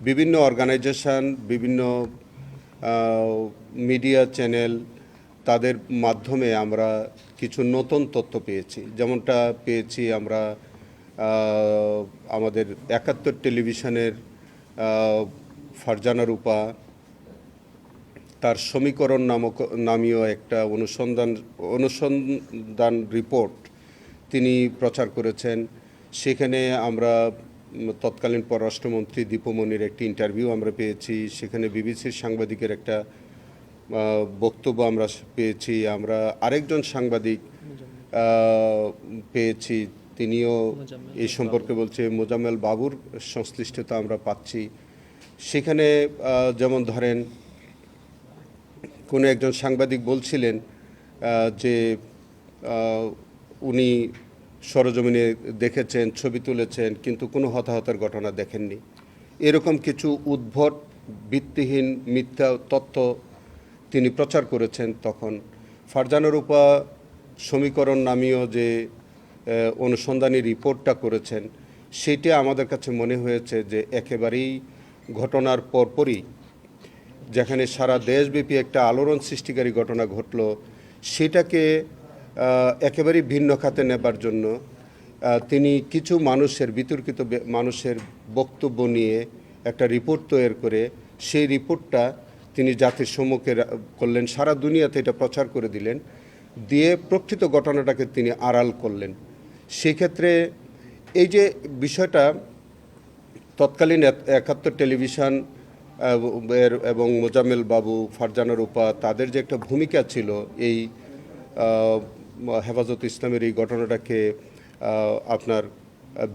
বিভিন্ন অর্গানাইজেশন, বিভিন্ন media channel, তাদের মাধ্যমে আমরা কিছু নতুন তথ্য পেয়েছি। যেমনটা পেয়েছি আমরা আমাদের ৭১ টেলিভিশনের ফারজানা রূপা তার সমীকরণ নামীয় একটা অনুসন্ধান রিপোর্ট তিনি প্রচার করেছেন। সেখানে আমরা তৎকালীন পররাষ্ট্রমন্ত্রী দীপমণির একটি ইন্টারভিউ আমরা পেয়েছি। সেখানে বিবিসির সাংবাদিকের একটা বক্তব্য আমরা পেয়েছি। আমরা আরেকজন সাংবাদিক পেয়েছি, তিনিও এই সম্পর্কে বলছে। মোজাম্মেল বাবুর সংশ্লিষ্টতা আমরা পাচ্ছি। সেখানে যেমন ধরেন কোনো একজন সাংবাদিক বলছিলেন যে উনি সরজমিনে দেখেছেন, ছবি তুলেছেন, কিন্তু কোনো হতাহতের ঘটনা দেখেননি। এরকম কিছু উদ্ভট ভিত্তিহীন মিথ্যা তথ্য তিনি প্রচার করেছেন। তখন ফারজানা রূপা সমীকরণ নামীয় যে অনুসন্ধানী রিপোর্টটা করেছেন, সেটা আমাদের কাছে মনে হয়েছে যে একেবারেই ঘটনার পরপরই, যেখানে সারা দেশব্যাপী একটা আলোড়ন সৃষ্টিকারী ঘটনা ঘটল, সেটাকে একেবারেই ভিন্ন খাতে নেবার জন্য তিনি কিছু বিতর্কিত মানুষের বক্তব্য নিয়ে একটা রিপোর্ট তৈরি করে সেই রিপোর্টটা তিনি জাতির সম্মুখে করলেন, সারা দুনিয়াতে এটা প্রচার করে দিলেন, দিয়ে প্রকৃত ঘটনাটাকে তিনি আড়াল করলেন। সেক্ষেত্রে এই যে বিষয়টা তৎকালীন ৭১ টেলিভিশন এবং মোজাম্মেল বাবু, ফারজানা রূপা, তাদের যে একটা ভূমিকা ছিল এই হেফাজত ইসলামের এই ঘটনাটাকে আপনার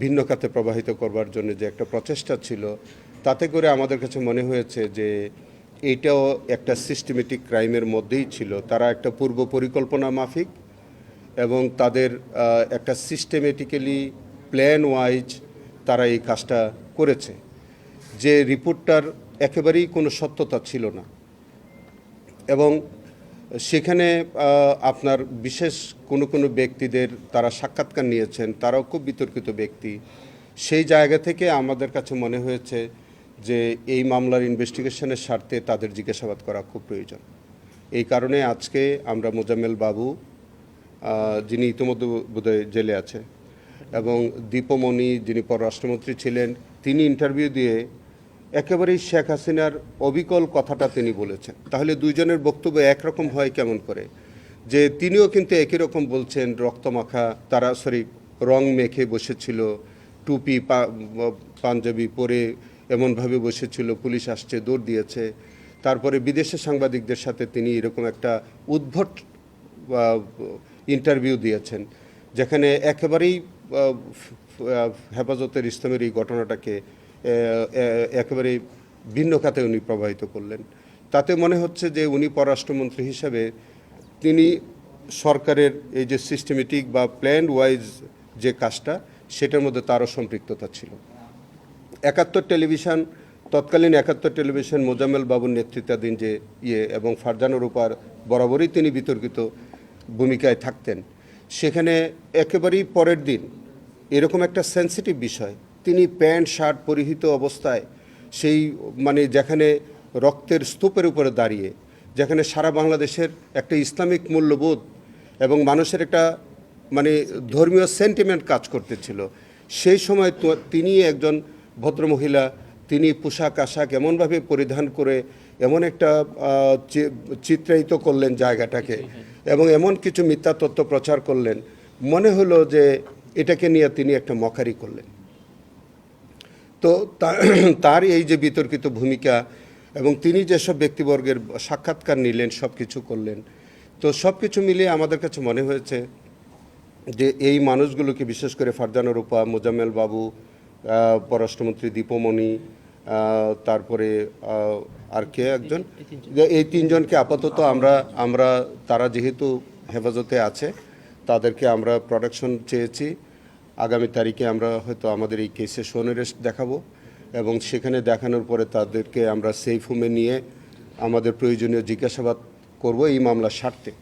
ভিন্ন খাতে প্রবাহিত করবার জন্য যে একটা প্রচেষ্টা ছিল, তাতে করে আমাদের কাছে মনে হয়েছে যে এইটাও একটা সিস্টেমেটিক ক্রাইমের মধ্যেই ছিল। তারা একটা পূর্ব পরিকল্পনা মাফিক এবং তাদের একটা সিস্টেমেটিক্যালি প্ল্যান ওয়াইজ তারা এই কাজটা করেছে। যে রিপোর্টটার একেবারেই কোনো সত্যতা ছিল না, এবং সেখানে আপনার বিশেষ কোনো ব্যক্তিদের তারা সাক্ষাৎকার নিয়েছেন, তারাও খুব বিতর্কিত ব্যক্তি। সেই জায়গা থেকে আমাদের কাছে মনে হয়েছে যে এই মামলার ইনভেস্টিগেশনের স্বার্থে তাদের জিজ্ঞাসাবাদ করা খুব প্রয়োজন। এই কারণে আজকে আমরা মোজাম্মেল বাবু, যিনি ইতিমধ্যে বোধহয় জেলে আছে, এবং দীপমণি যিনি পররাষ্ট্রমন্ত্রী ছিলেন, তিনি ইন্টারভিউ দিয়ে একেবারেই শেখ হাসিনার অবিকল কথাটা তিনি বলেছেন। তাহলে দুইজনের বক্তব্য একরকম হয় কেমন করে? যে তিনিও কিন্তু একই রকম বলছেন, রক্তমাখা রং মেখে বসেছিল, টুপি পাঞ্জাবি পরে এমনভাবে বসেছিল, পুলিশ আসছে, দৌড় দিয়েছে। তারপরে বিদেশের সাংবাদিকদের সাথে তিনি এরকম একটা উদ্ভট ইন্টারভিউ দিয়েছেন, যেখানে একেবারেই হেফাজতের ইসলামের এই ঘটনাটাকে একেবারে ভিন্ন খাতে উনি প্রবাহিত করলেন। তাতে মনে হচ্ছে যে উনি পররাষ্ট্রমন্ত্রী হিসেবে তিনি সরকারের এই যে সিস্টেমেটিক বা প্ল্যান ওয়াইজ যে কাজটা, সেটার মধ্যে তারও সম্পৃক্ততা ছিল। ৭১ টেলিভিশন, তৎকালীন ৭১ টেলিভিশন মোজাম্মেল বাবুর নেতৃত্বাধীন যে এবং ফারজানা রূপার বরাবরই তিনি বিতর্কিত ভূমিকায় থাকতেন। সেখানে একেবারেই পরের দিন এরকম একটা সেন্সিটিভ বিষয়, তিনি প্যান্ট শার্ট পরিহিত অবস্থায় সেই যেখানে রক্তের স্তূপের উপরে দাঁড়িয়ে, যেখানে সারা বাংলাদেশের একটা ইসলামিক মূল্যবোধ এবং মানুষের একটা ধর্মীয় সেন্টিমেন্ট কাজ করতেছিল, সেই সময় তিনি একজন ভদ্রমহিলা, তিনি পোশাক আশাক এমনভাবে পরিধান করে এমন একটা চিত্রায়িত করলেন জায়গাটাকে, এবং এমন কিছু মিথ্যা তথ্য প্রচার করলেন, মনে হলো যে এটাকে নিয়ে তিনি একটা মকারি করলেন। তো তার এই যে বিতর্কিত ভূমিকা এবং তিনি যেসব ব্যক্তিবর্গের সাক্ষাৎকার নিলেন, সব কিছু করলেন, তো সব কিছু মিলিয়ে আমাদের কাছে মনে হয়েছে যে এই মানুষগুলোকে, বিশেষ করে ফারজানা রূপা, মোজাম্মেল বাবু, পররাষ্ট্রমন্ত্রী দীপমণি, তারপরে আর কে একজন, এই তিনজনকে আপাতত আমরা তারা যেহেতু হেফাজতে আছে, তাদেরকে আমরা প্রোটেকশন চেয়েছি। আগামী তারিখে আমরা হয়তো আমাদের এই কেসে শোন অ্যারেস্ট দেখাবো, এবং সেখানে দেখানোর পরে তাদেরকে আমরা সেফ হোমে নিয়ে আমাদের প্রয়োজনীয় জিজ্ঞাসাবাদ করব এই মামলার স্বার্থে।